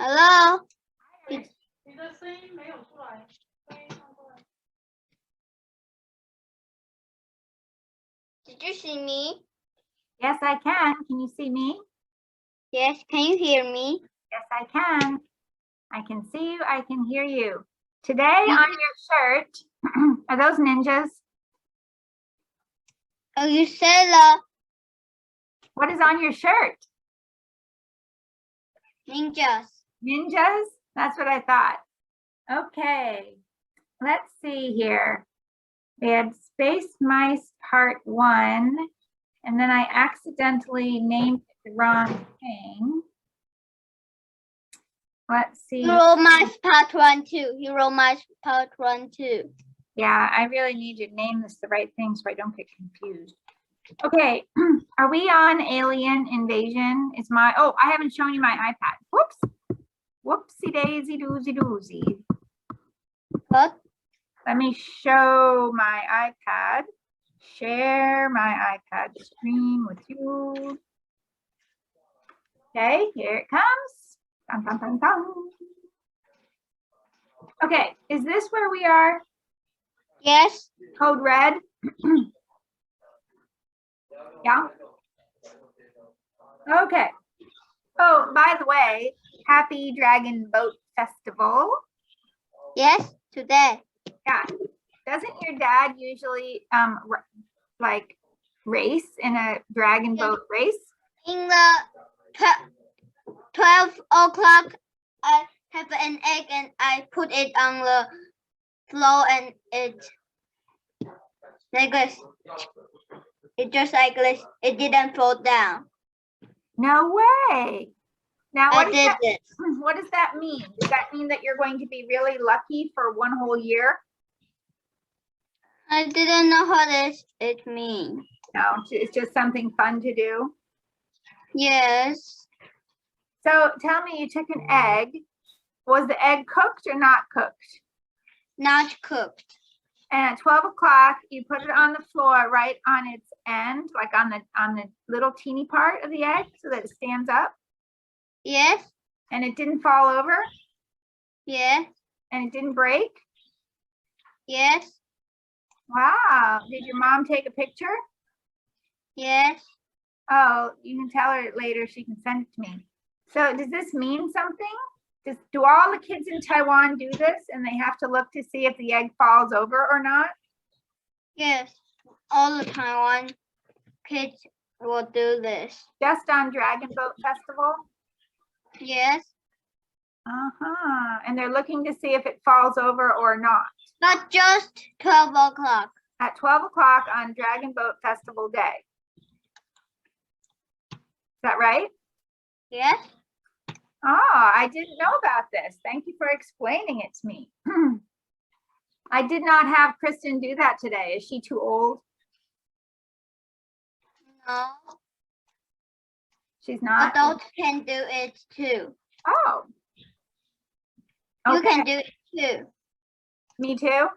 Hello. Did you see me? Yes, I can. Can you see me? Yes. Can you hear me? Yes, I can. I can see you. I can hear you. Today on your shirt, are those ninjas? Oh, you said What is on your shirt? ninjas. Ninjas? That's what I thought. Okay, let's see here. We had Spacemice Part 1, and then I accidentally named it the wrong thing. Let's see. Hero Mice Part 1 too. Hero Mice Part 1 too. Yeah, I really need you to name this the right thing so I don't get confused. Okay, are we on alien invasion? Is my, oh, I haven't shown you my iPad. Whoops. Whoopsie daisy doozy doozy. What? Let me show my iPad. Share my iPad screen with you. Okay, here it comes. Dun, dun, dun, dun. Okay, is this where we are? Yes. Code red? Yeah. Okay. Oh, by the way, happy Dragon Boat Festival. Yes. Today. Yeah. Doesn't your dad usually like race in a dragon boat race? In the 12 o'clock, I have an egg and I put it on the floor and it like this. It just like this. It didn't fall down. No way. Now I did this. what does that mean? Does that mean that you're going to be really lucky for one whole year? I didn't know what it means. No, it's just something fun to do. Yes. So tell me, you took an egg. Was the egg cooked or not cooked? Not cooked. And at 12 o'clock, you put it on the floor right on its end, like on the little teeny part of the egg so that it stands up. Yes. And it didn't fall over? Yes. And it didn't break? Yes. Wow. Did your mom take a picture? Yes. Oh, you can tell her later. She can send it to me. So does this mean something? Do all the kids in Taiwan do this and they have to look to see if the egg falls over or not? Yes. All the Taiwan kids will do this. Just on Dragon Boat Festival? Yes. Uh-huh. And they're looking to see if it falls over or not. But just 12 o'clock. At 12 o'clock on Dragon Boat Festival Day. Is that right? Yes. Oh, I didn't know about this. Thank you for explaining it to me. I did not have Kristen do that today. Is she too old? No. She's not? Adults can do it too. Oh. Okay. You can do it too. Me too?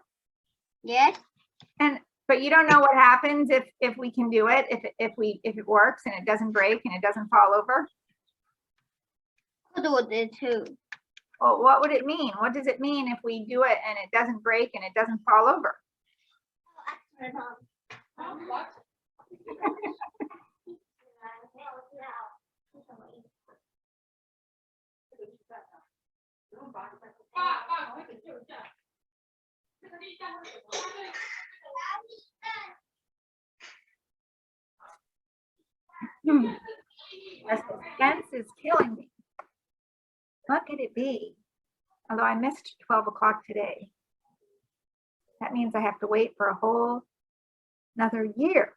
Yes. But you don't know what happens if we can do it, if it works and it doesn't break and it doesn't fall over? Could do it too. Well, what would it mean? What does it mean if we do it and it doesn't break and it doesn't fall over? The suspense is killing me. What could it be? Although I missed 12 o'clock today. That means I have to wait for a whole another year.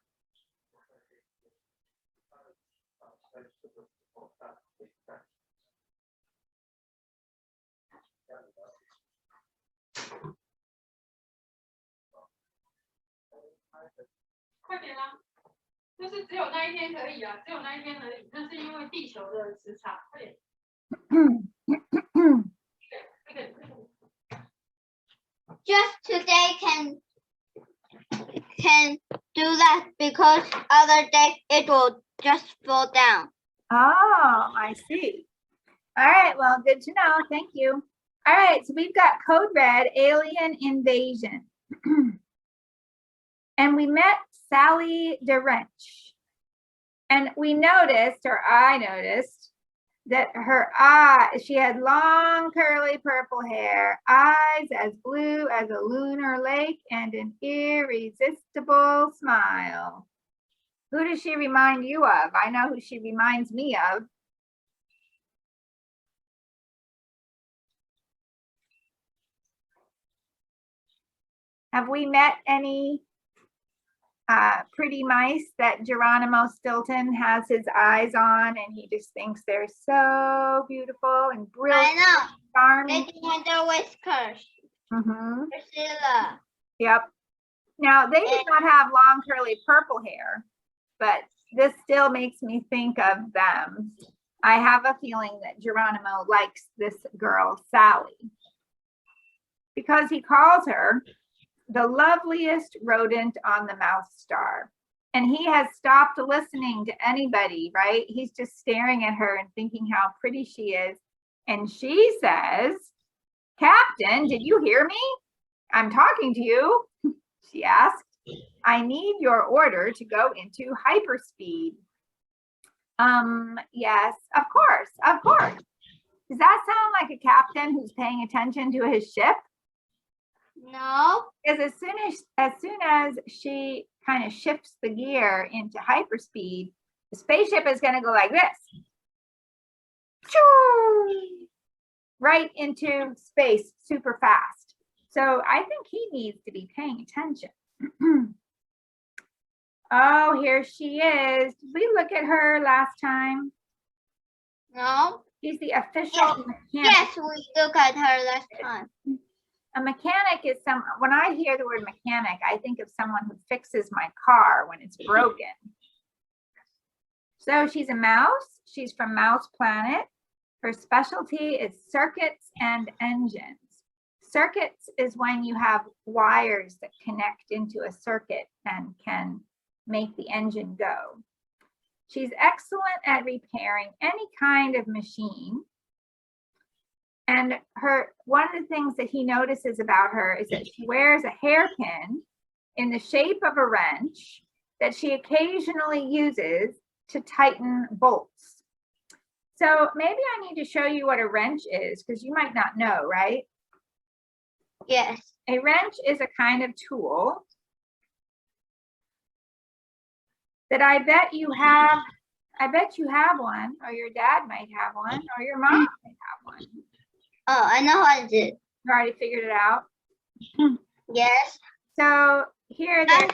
Just today can do that because other day it will just fall down. Oh, I see. All right, well, good to know. Thank you. All right, so we've got code red, alien invasion. And we met Sally DeWrench. And we noticed, or I noticed, that her eye, she had long curly purple hair, eyes as blue as a lunar lake, and an irresistible smile. Who does she remind you of? I know who she reminds me of. Have we met any pretty mice that Geronimo Stilton has his eyes on and he just thinks they're so beautiful and brilliant? I know. Charming. They want their whiskers. Priscilla. Yep. Now, they did not have long curly purple hair, but this still makes me think of them. I have a feeling that Geronimo likes this girl, Sally, because he calls her the loveliest rodent on the mouse star. And he has stopped listening to anybody, right? He's just staring at her and thinking how pretty she is. And she says, "Captain, did you hear me? I'm talking to you," she asked. "I need your order to go into hyperspeed." Yes, of course, of course. Does that sound like a captain who's paying attention to his ship? No. Because as soon as she kind of shifts the gear into hyperspeed, the spaceship is going to go like this. Right into space super fast. So I think he needs to be paying attention. Oh, here she is. Did we look at her last time? No. She's the official mechanic. Yes, we looked at her last time. A mechanic is when I hear the word mechanic, I think of someone who fixes my car when it's broken. So she's a mouse. She's from Mouse Planet. Her specialty is circuits and engines. Circuits is when you have wires that connect into a circuit and can make the engine go. She's excellent at repairing any kind of machine. And one of the things that he notices about her is that she wears a hairpin in the shape of a wrench that she occasionally uses to tighten bolts. So maybe I need to show you what a wrench is, because you might not know, right? Yes. A wrench is a kind of tool that I bet you have one, or your dad might have one, or your mom might have one. Oh, I know how it is. You already figured it out? Yes. So here, there's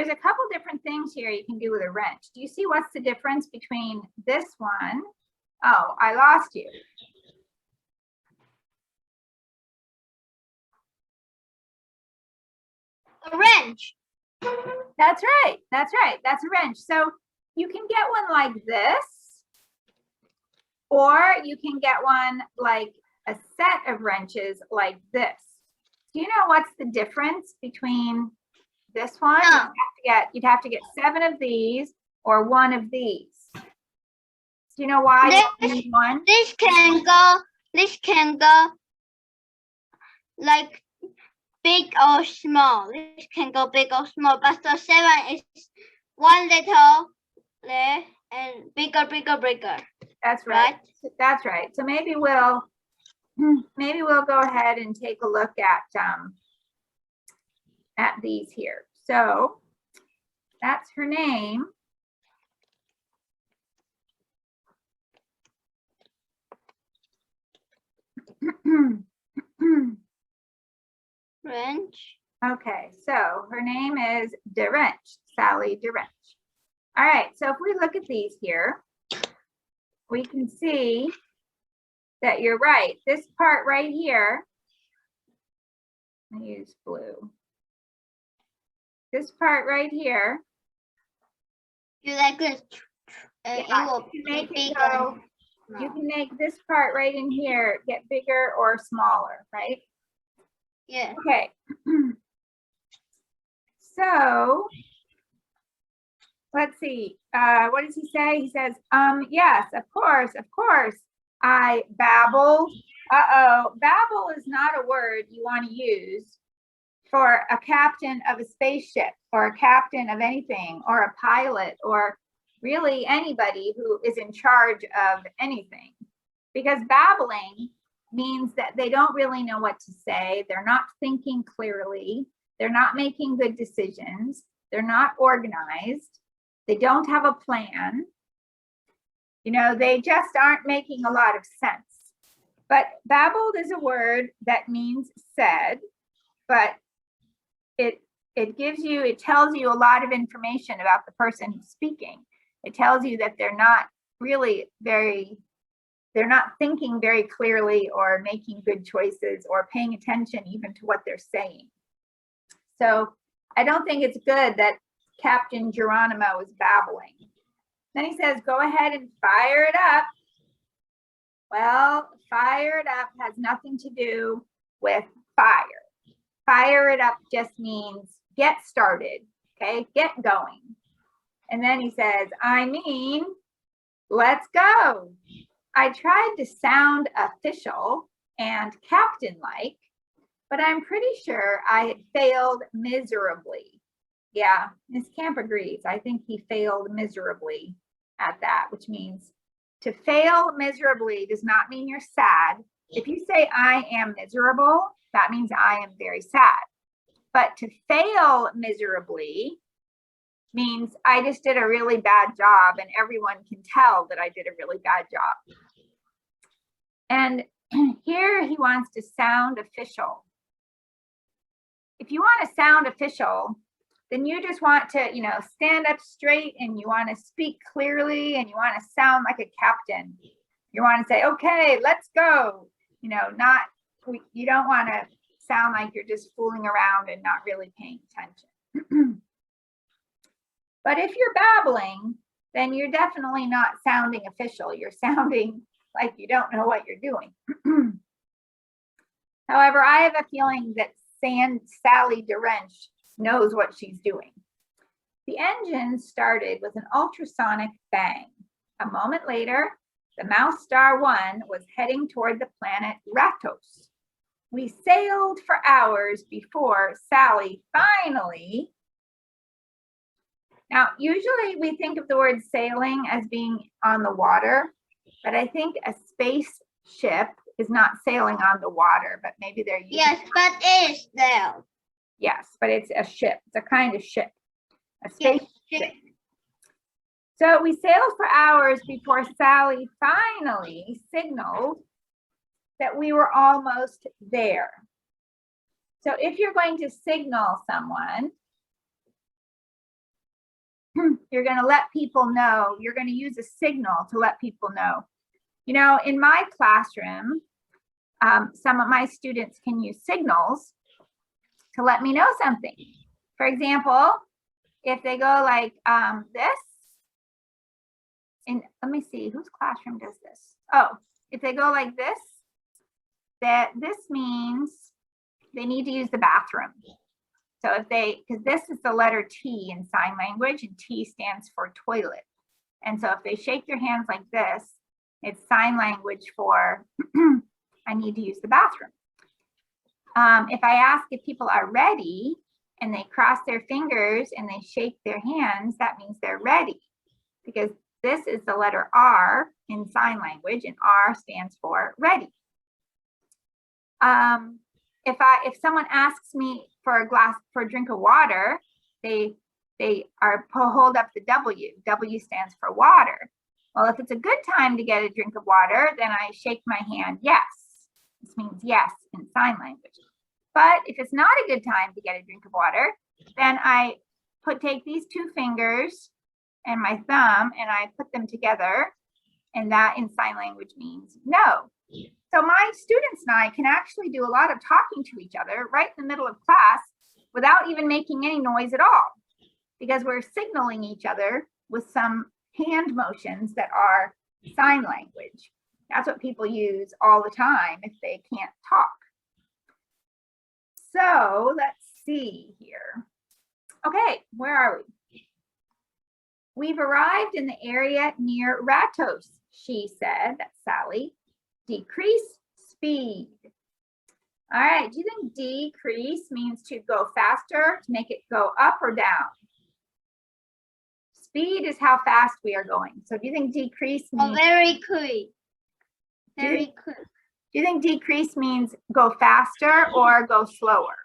a couple different things here you can do with a wrench. Do you see what's the difference between this one? Oh, I lost you. A wrench. That's right. That's right. That's a wrench. So you can get one like this, or you can get one like a set of wrenches like this. Do you know what's the difference between this one? No. You'd have to get 7 of these or 1 of these. Do you know why you need one? This can go like big or small. This can go big or small, but the 7 is one little there and bigger. That's right. That's right. So maybe we'll go ahead and take a look at these here. So that's her name. Wrench. Okay, so her name is DeWrench, Sally DeWrench. All right, so if we look at these here, we can see that you're right. This part right here, I use blue. This part right here. You like this? You can make this part right in here get bigger or smaller, right? Yeah. Okay. So let's see. what does he say? He says, yes, of course, I babbled. Uh-oh, babble is not a word you want to use for a captain of a spaceship or a captain of anything or a pilot or really anybody who is in charge of anything. Because babbling means that they don't really know what to say. They're not thinking clearly. They're not making good decisions. They're not organized. They don't have a plan. You know, they just aren't making a lot of sense. But babbled is a word that means said, but it tells you a lot of information about the person who's speaking. It tells you that they're not thinking very clearly or making good choices or paying attention even to what they're saying. So I don't think it's good that Captain Geronimo is babbling. Then he says, go ahead and fire it up. Well, fire it up has nothing to do with fire. Fire it up just means get started, okay? Get going. And then he says, I mean, let's go. I tried to sound official and captain-like, but I'm pretty sure I had failed miserably. Yeah, Miss Camp agrees. I think he failed miserably at that, which means to fail miserably does not mean you're sad. If you say I am miserable, that means I am very sad. But to fail miserably means I just did a really bad job and everyone can tell that I did a really bad job. And here he wants to sound official. If you want to sound official, then you just want to, you know, stand up straight and you want to speak clearly and you want to sound like a captain. You want to say, okay, let's go. You know, you don't want to sound like you're just fooling around and not really paying attention. But if you're babbling, then you're definitely not sounding official. You're sounding like you don't know what you're doing. However, I have a feeling that Sally DeWrench knows what she's doing. The engine started with an ultrasonic bang. A moment later, the Mouse Star 1 was heading toward the planet Ratos. We sailed for hours before Sally finally. Now, usually we think of the word sailing as being on the water, but I think a spaceship is not sailing on the water, but maybe they're using. Yes, but it is there. Yes, but it's a ship. It's a kind of ship, a spaceship. Yes. So we sailed for hours before Sally finally signaled that we were almost there. So if you're going to signal someone, you're going to let people know, you're going to use a signal to let people know. You know, in my classroom, some of my students can use signals to let me know something. For example, if they go like this, and let me see, whose classroom does this? Oh, if they go like this, this means they need to use the bathroom. So if because this is the letter T in sign language, and T stands for toilet. And so if they shake their hands like this, it's sign language for I need to use the bathroom. If I ask if people are ready and they cross their fingers and they shake their hands, that means they're ready, because this is the letter R in sign language, and R stands for ready. If someone asks me for a drink of water, they hold up the W. W stands for water. Well, if it's a good time to get a drink of water, then I shake my hand yes. This means yes in sign language. But if it's not a good time to get a drink of water, then I take these two fingers and my thumb and I put them together, and that in sign language means no. So my students and I can actually do a lot of talking to each other right in the middle of class without even making any noise at all, because we're signaling each other with some hand motions that are sign language. That's what people use all the time if they can't talk. So let's see here. Okay, where are we? We've arrived in the area near Ratos, she said, that's Sally. Decrease speed. All right, do you think decrease means to go faster, to make it go up or down? Speed is how fast we are going. So do you think decrease Oh, means? very quick. Very quick. Do you think decrease means go faster or go slower?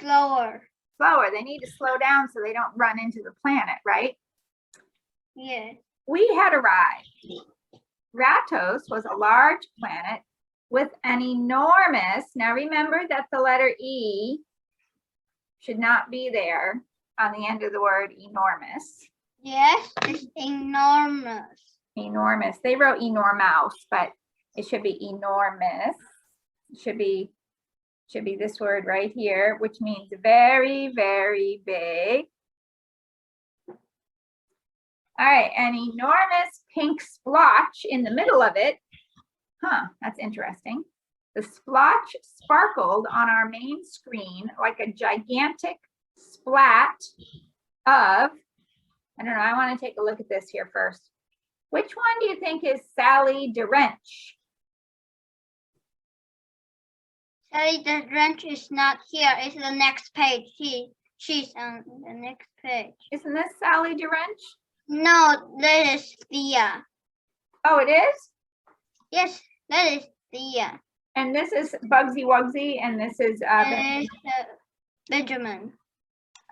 Slower. Slower. They need to slow down so they don't run into the planet, right? Yes. We had arrived. Ratos was a large planet with an enormous, now remember that the letter E should not be there on the end of the word enormous. Yes, it's enormous. Enormous. They wrote enormous, but it should be enormous. It should be this word right here, which means very, very big. All right, an enormous pink splotch in the middle of it. Huh, that's interesting. The splotch sparkled on our main screen like a gigantic splat of, I don't know, I want to take a look at this here first. Which one do you think is Sally DeWrench? Sally, the wrench is not here. It's the next page. She's on the next page. Isn't this Sally DeWrench? No, that is Thea. Oh, it is? Yes, that is Thea. And this is Bugsy Wugsy, and this is And it's Benjamin.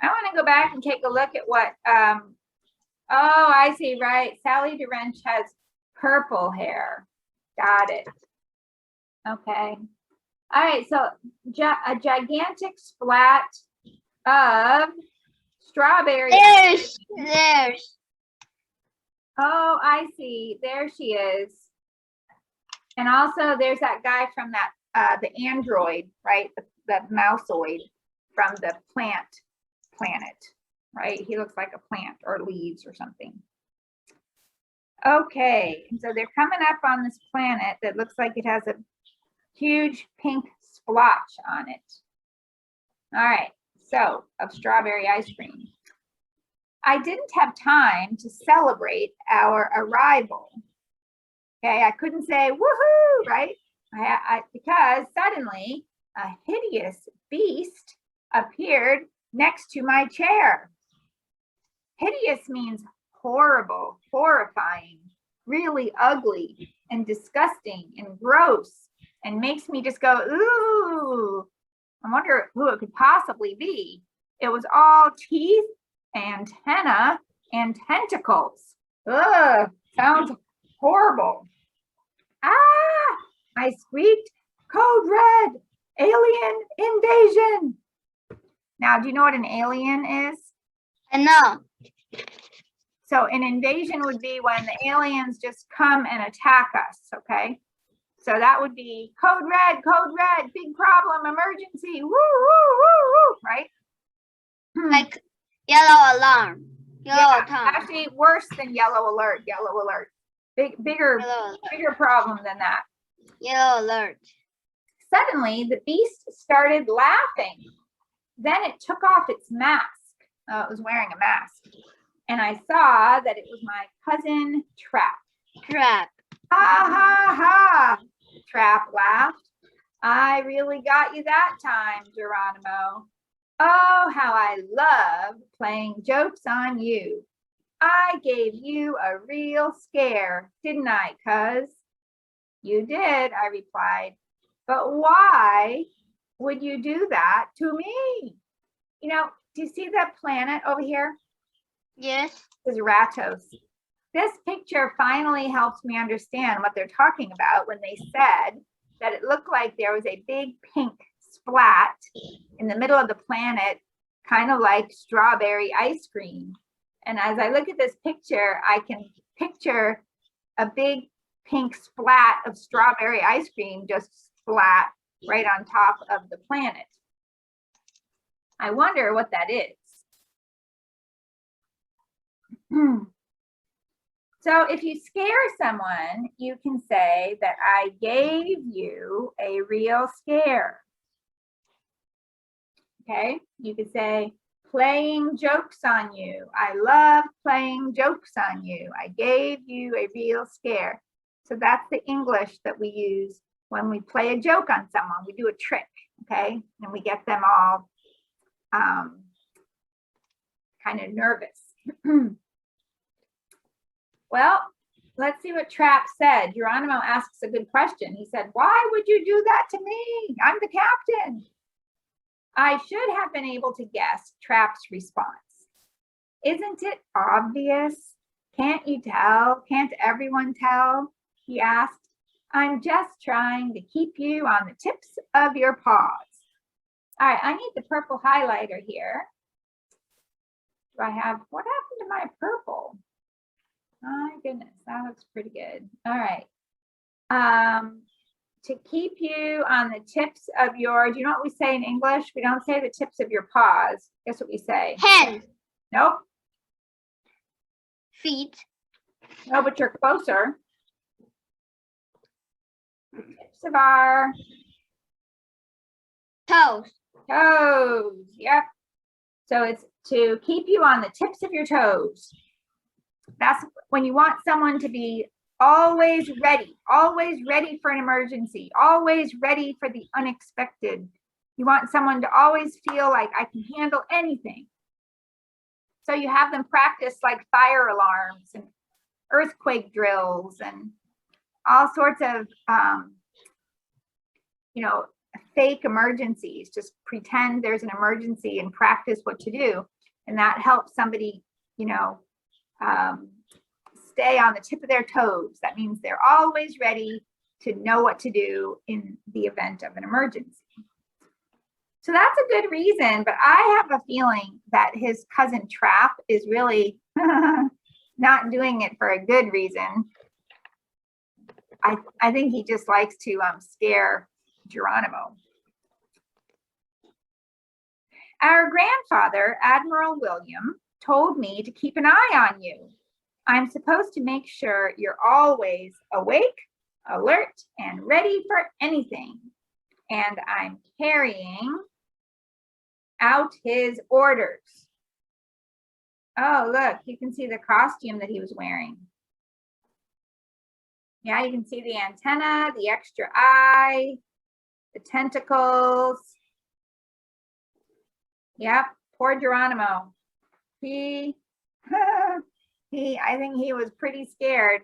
I want to go back and take a look at what, oh, I see, right. Sally DeWrench has purple hair. Got it. Okay. All right, so a gigantic splat of strawberry. There's. Oh, I see. There she is. And also there's that guy from that, the android, right? The mouseoid from the planet, right? He looks like a plant or leaves or something. Okay, and so they're coming up on this planet that looks like it has a huge pink splotch on it. All right, so of strawberry ice cream. I didn't have time to celebrate our arrival. Okay, I couldn't say woohoo, right? Because suddenly a hideous beast appeared next to my chair. Hideous means horrible, horrifying, really ugly and disgusting and gross and makes me just go, ooh, I wonder who it could possibly be. It was all teeth, antennae, and tentacles. Ugh, sounds horrible. Ah, I squeaked, code red, alien invasion. Now, do you know what an alien is? I know. So an invasion would be when the aliens just come and attack us, okay? So that would be code red, big problem, emergency, woo, woo, woo, woo, right? Like yellow alarm. Yellow time. Actually worse than yellow alert. Bigger problem than that. Yellow alert. Suddenly, the beast started laughing. Then it took off its mask. Oh, it was wearing a mask. And I saw that it was my cousin Trap. Trap. Ha ha ha. Trap laughed. I really got you that time, Geronimo. Oh, how I love playing jokes on you. I gave you a real scare, didn't I, cuz? You did, I replied. But why would you do that to me? You know, do you see that planet over here? Yes. This is Ratos. This picture finally helps me understand what they're talking about when they said that it looked like there was a big pink splat in the middle of the planet, kind of like strawberry ice cream. And as I look at this picture, I can picture a big pink splat of strawberry ice cream just splat right on top of the planet. I wonder what that is. So if you scare someone, you can say that I gave you a real scare. Okay, you could say, playing jokes on you. I love playing jokes on you. I gave you a real scare. So that's the English that we use when we play a joke on someone. We do a trick, okay? And we get them all kind of nervous. Well, let's see what Trap said. Geronimo asks a good question. He said, why would you do that to me? I'm the captain. I should have been able to guess Trap's response. Isn't it obvious? Can't you tell? Can't everyone tell? He asked. I'm just trying to keep you on the tips of your paws. All right, I need the purple highlighter here. Do I have, what happened to my purple? My goodness, that looks pretty good. All right. To keep you on the tips of your, do you know what we say in English? We don't say the tips of your paws. Guess what we say? Hands. Nope. Feet. No, but you're closer. The tips of our Toes. toes. Yep. So it's to keep you on the tips of your toes. That's when you want someone to be always ready for an emergency, always ready for the unexpected. You want someone to always feel like I can handle anything. So you have them practice like fire alarms and earthquake drills and all sorts of, you know, fake emergencies. Just pretend there's an emergency and practice what to do. And that helps somebody, you know, stay on the tip of their toes. That means they're always ready to know what to do in the event of an emergency. So that's a good reason, but I have a feeling that his cousin Trap is really not doing it for a good reason. I think he just likes to scare Geronimo. Our grandfather, Admiral William, told me to keep an eye on you. I'm supposed to make sure you're always awake, alert, and ready for anything. And I'm carrying out his orders. Oh, look, you can see the costume that he was wearing. Yeah, you can see the antenna, the extra eye, the tentacles. Yep, poor Geronimo. I think he was pretty scared.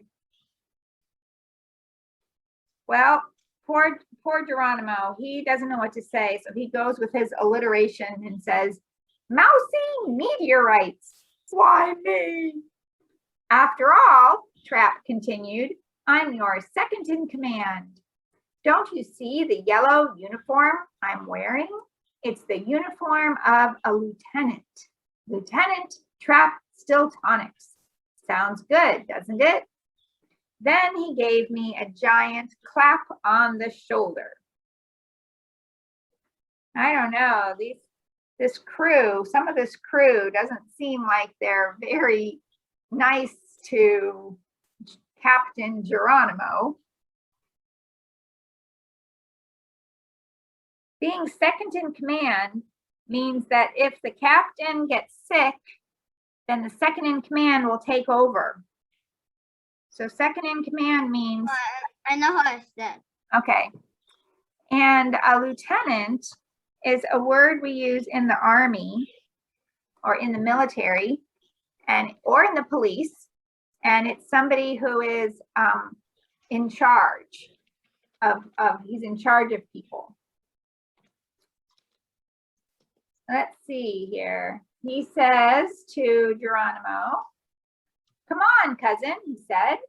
Well, poor Geronimo, he doesn't know what to say, so he goes with his alliteration and says, "Mousy meteorites, why me?" After all, Trap continued, I'm your second in command. Don't you see the yellow uniform I'm wearing? It's the uniform of a lieutenant. Lieutenant Trap Stiltonics. Sounds good, doesn't it? Then he gave me a giant clap on the shoulder. I don't know, this crew, some of this crew doesn't seem like they're very nice to Captain Geronimo. Being second in command means that if the captain gets sick, then the second in command will take over. So second in command means... I know how it's said. Okay. And a lieutenant is a word we use in the Army or in the military or in the police. And it's somebody who is in charge he's in charge of people. Let's see here. He says to Geronimo, "Come on, cousin," he said.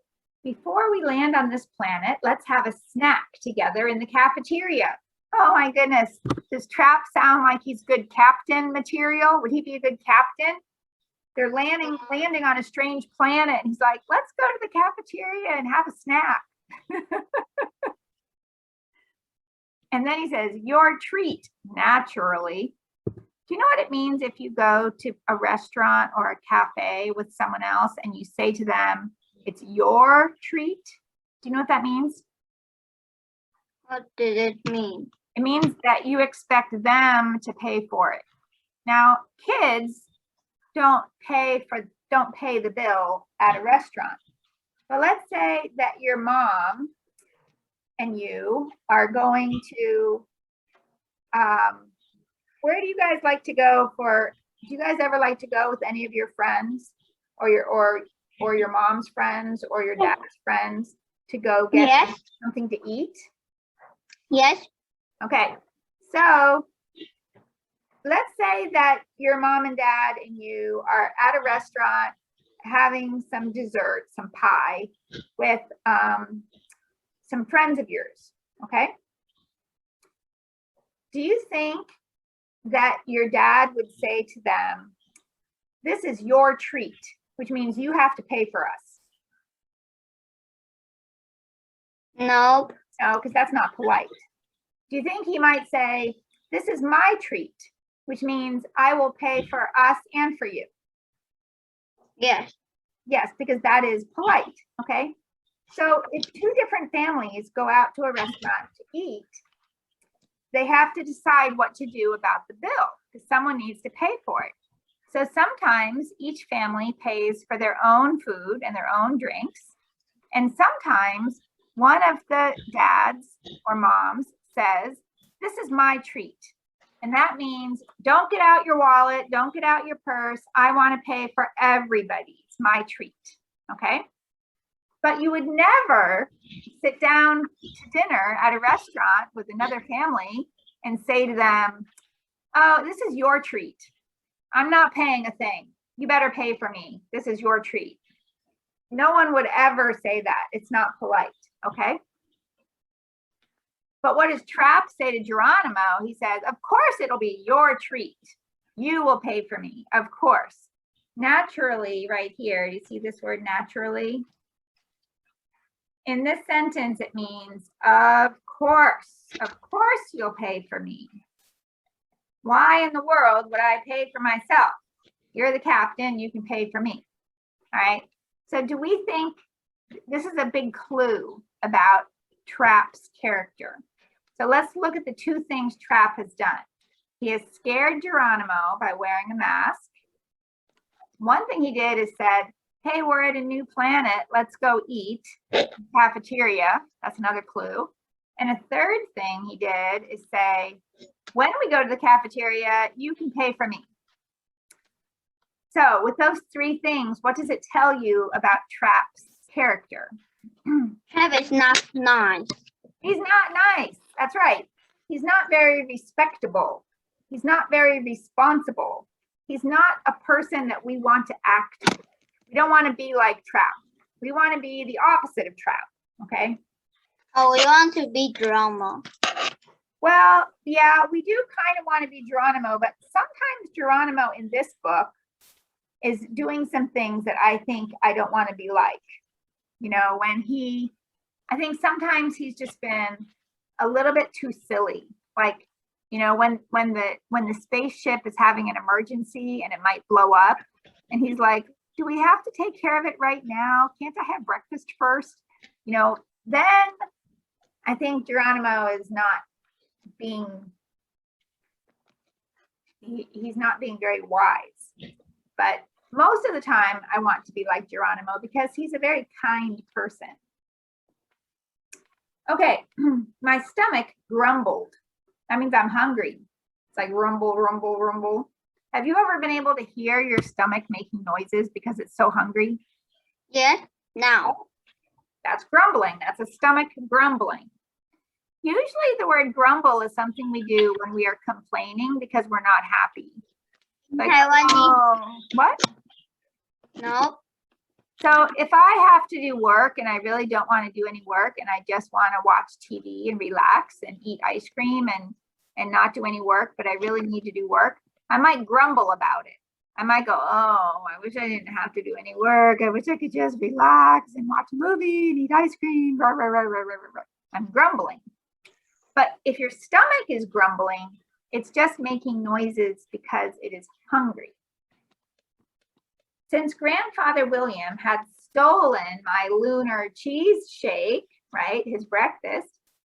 "Before we land on this planet, let's have a snack together in the cafeteria." Oh my goodness. Does Trap sound like he's good captain material? Would he be a good captain? They're landing on a strange planet. And he's like, let's go to the cafeteria and have a snack. And then he says, your treat, naturally. Do you know what it means if you go to a restaurant or a cafe with someone else and you say to them, it's your treat? Do you know what that means? What did it mean? It means that you expect them to pay for it. Now, kids don't pay the bill at a restaurant. But let's say that your mom and you are going to, where do you guys like to go do you guys ever like to go with any of your friends or your mom's friends or your dad's friends to go get something to eat? Yes. Okay, so let's say that your mom and dad and you are at a restaurant having some dessert, some pie with some friends of yours, okay? Do you think that your dad would say to them, this is your treat, which means you have to pay for us? Nope. No, because that's not polite. Do you think he might say, this is my treat, which means I will pay for us and for you? Yes. Yes, because that is polite, okay? So if two different families go out to a restaurant to eat, they have to decide what to do about the bill because someone needs to pay for it. So sometimes each family pays for their own food and their own drinks. And sometimes one of the dads or moms says, this is my treat. And that means don't get out your wallet, don't get out your purse. I want to pay for everybody. It's my treat, okay? But you would never sit down to dinner at a restaurant with another family and say to them, oh, this is your treat. I'm not paying a thing. You better pay for me. This is your treat. No one would ever say that. It's not polite, okay? But what does Trap say to Geronimo? He says, of course it'll be your treat. You will pay for me, of course. Naturally, right here, you see this word naturally? In this sentence, it means, of course you'll pay for me. Why in the world would I pay for myself? You're the captain, you can pay for me, all right? So do we think, this is a big clue about Trap's character. So let's look at the two things Trap has done. He has scared Geronimo by wearing a mask. One thing he did is said, hey, we're at a new planet, let's go eat in the cafeteria. That's another clue. And a third thing he did is say, when we go to the cafeteria, you can pay for me. So with those three things, what does it tell you about Trap's character? Trap is not nice. He's not nice. That's right. He's not very respectable. He's not very responsible. He's not a person that we want to act. We don't want to be like Trap. We want to be the opposite of Trap, okay? Oh, we want to be Geronimo. Well, yeah, we do kind of want to be Geronimo, but sometimes Geronimo in this book is doing some things that I think I don't want to be like. You know, I think sometimes he's just been a little bit too silly. Like, you know, when the spaceship is having an emergency and it might blow up, and he's like, do we have to take care of it right now? Can't I have breakfast first? You know, then I think Geronimo is not being, he's not being very wise. But most of the time I want to be like Geronimo because he's a very kind person. Okay, my stomach grumbled. That means I'm hungry. It's like rumble, rumble, rumble. Have you ever been able to hear your stomach making noises because it's so hungry? Yes, now. That's grumbling. That's a stomach grumbling. Usually the word grumble is something we do when we are complaining because we're not happy. Like, oh, what? No. So if I have to do work and I really don't want to do any work and I just want to watch TV and relax and eat ice cream and not do any work, but I really need to do work, I might grumble about it. I might go, oh, I wish I didn't have to do any work. I wish I could just relax and watch a movie and eat ice cream. Rah, rah, rah, rah, rah, rah. I'm grumbling. But if your stomach is grumbling, it's just making noises because it is hungry. Since Grandfather William had stolen my lunar cheese shake, right, his breakfast,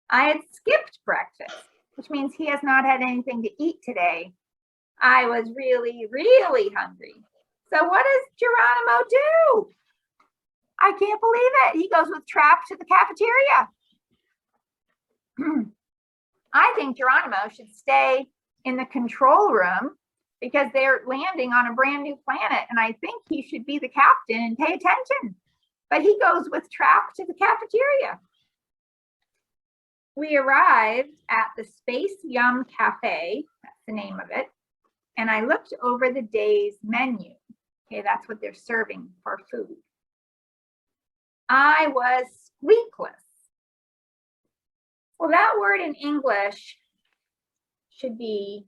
I had skipped breakfast, which means he has not had anything to eat today. I was really, really hungry. So what does Geronimo do? I can't believe it. He goes with Trap to the cafeteria. I think Geronimo should stay in the control room because they're landing on a brand new planet. And I think he should be the captain and pay attention. But he goes with Trap to the cafeteria. We arrived at the Space Yum Cafe. That's the name of it. And I looked over the day's menu. Okay, that's what they're serving for food. I was squeakless. Well, that word in English should be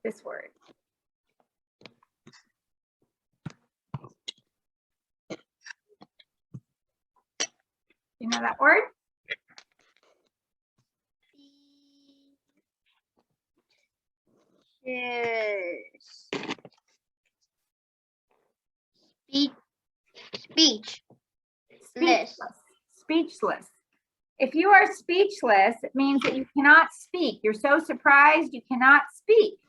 this word. You know that word? Yes. Speechless. Speechless. If you are speechless, it means that you cannot speak. You're so surprised you cannot speak.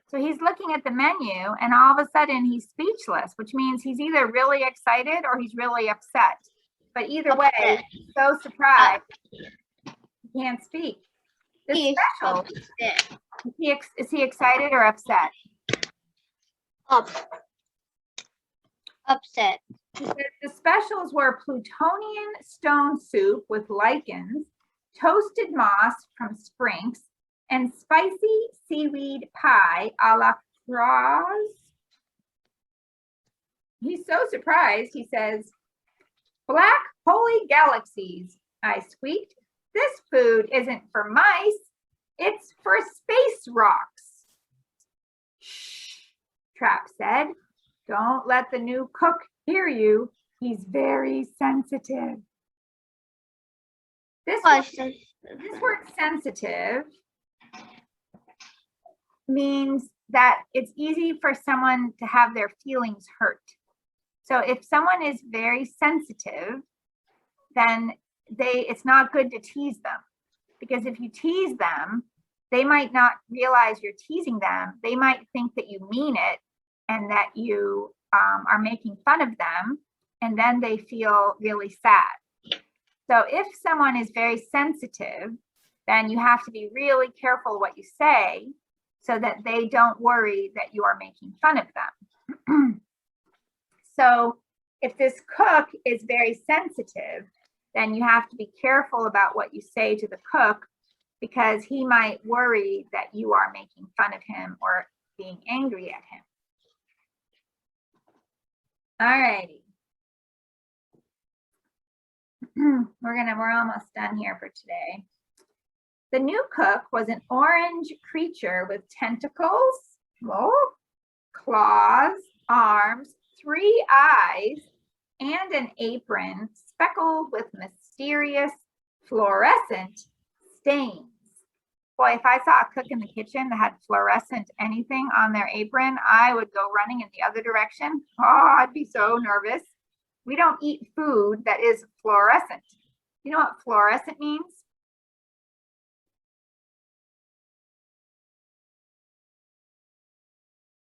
So he's looking at the menu and all of a sudden he's speechless, which means he's either really excited or he's really upset. But either way, he's so surprised he can't speak. The special, is he excited or upset? Upset. The specials were plutonian stone soup with lichens, toasted moss from Sprinks, and spicy seaweed pie a la Croix. He's so surprised, he says, "Black holy galaxies," I squeaked. "This food isn't for mice, it's for space rocks." "Shh," Trap said. "Don't let the new cook hear you. He's very sensitive." This word sensitive means that it's easy for someone to have their feelings hurt. So if someone is very sensitive, then it's not good to tease them, because if you tease them, they might not realize you're teasing them. They might think that you mean it and that you are making fun of them, and then they feel really sad. So if someone is very sensitive, then you have to be really careful what you say so that they don't worry that you are making fun of them. So if this cook is very sensitive, then you have to be careful about what you say to the cook, because he might worry that you are making fun of him or being angry at him. All righty. We're almost done here for today. The new cook was an orange creature with tentacles, claws, arms, 3 eyes, and an apron speckled with mysterious fluorescent stains. Boy, if I saw a cook in the kitchen that had fluorescent anything on their apron, I would go running in the other direction. Oh, I'd be so nervous. We don't eat food that is fluorescent. You know what fluorescent means?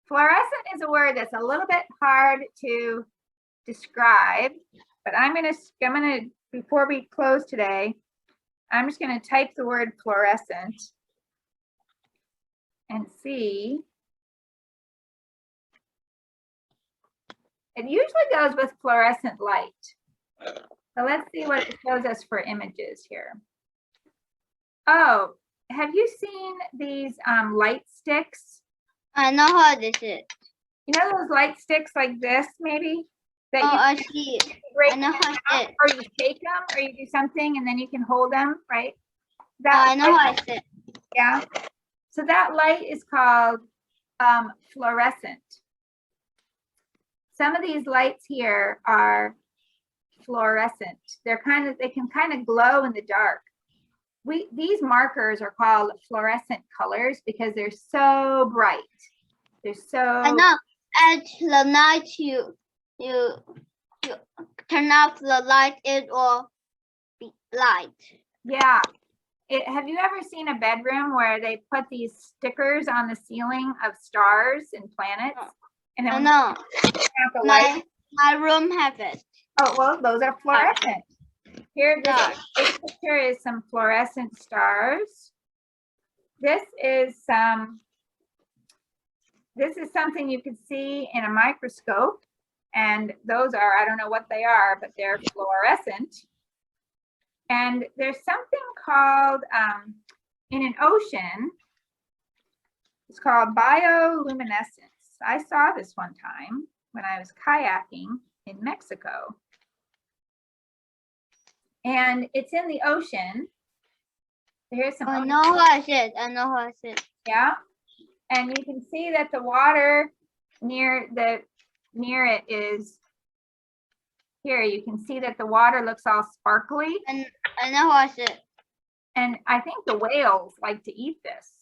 Fluorescent is a word that's a little bit hard to describe, but I'm gonna, before we close today, I'm just gonna type the word fluorescent and see. It usually goes with fluorescent light. So let's see what it shows us for images here. Oh, have you seen these light sticks? I know how this is. You know those light sticks like this, maybe? That I see it. I know how it is. Or you shake them, or you do something, and then you can hold them, right? I know how it is. Yeah. So that light is called fluorescent. Some of these lights here are fluorescent. They can kind of glow in the dark. These markers are called fluorescent colors because they're so bright. They're so. I know. At the night, you turn off the light, it will be light. Yeah. have you ever seen a bedroom where they put these stickers on the ceiling of stars and planets? And then when you No, turn out the light, my room have it. oh, well, those are fluorescent. Here, No. this picture is some fluorescent stars. This is something you can see in a microscope. And those are, I don't know what they are, but they're fluorescent. And there's something called, in an ocean, it's called bioluminescence. I saw this one time when I was kayaking in Mexico. And it's in the ocean. Here's some. I know how I said. Yeah. And you can see that the water near it is here. You can see that the water looks all sparkly. And I know how I said. And I think the whales like to eat this.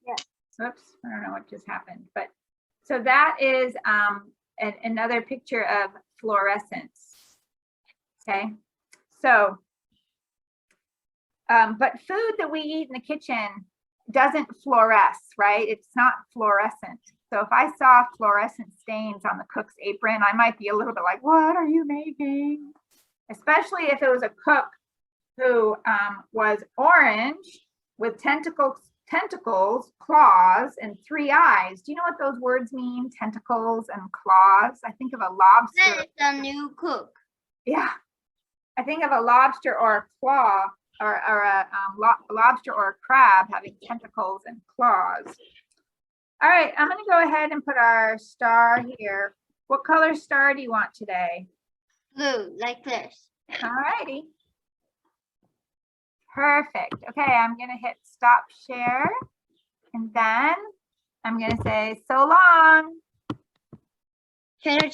Yeah. Oops, I don't know what just happened. But so that is another picture of fluorescence. Okay. So, but food that we eat in the kitchen doesn't fluoresce, right? It's not fluorescent. So if I saw fluorescent stains on the cook's apron, I might be a little bit like, what are you making? Especially if it was a cook who was orange with tentacles, claws, and 3 eyes. Do you know what those words mean? Tentacles and claws. I think of a lobster. It's a new cook. Yeah. I think of a lobster or a claw, or a lobster or a crab having tentacles and claws. All right, I'm going to go ahead and put our star here. What color star do you want today? Blue, like this. All righty. Perfect. Okay, I'm going to hit stop share. And then I'm going to say so long. Can you